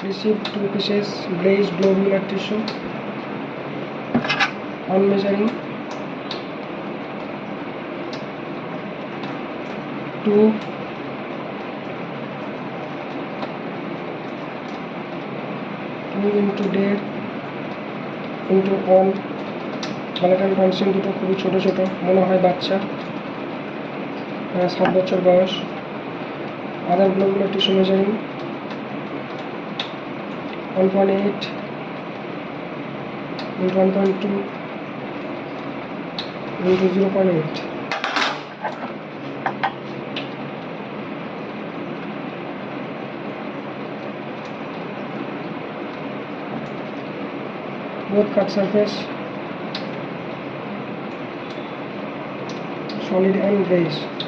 receive 2 pieces glazed globular tissue. On measuring 2 into 1.5 into 1 বালাটাল tonsil দুটো খুবই ছোট ছোট মনে হয় বাচ্চা 7 বছর বয়স আদার globular tissue measuring 1.8 into 1.2 into 0.8 both cut surface solid and grayish.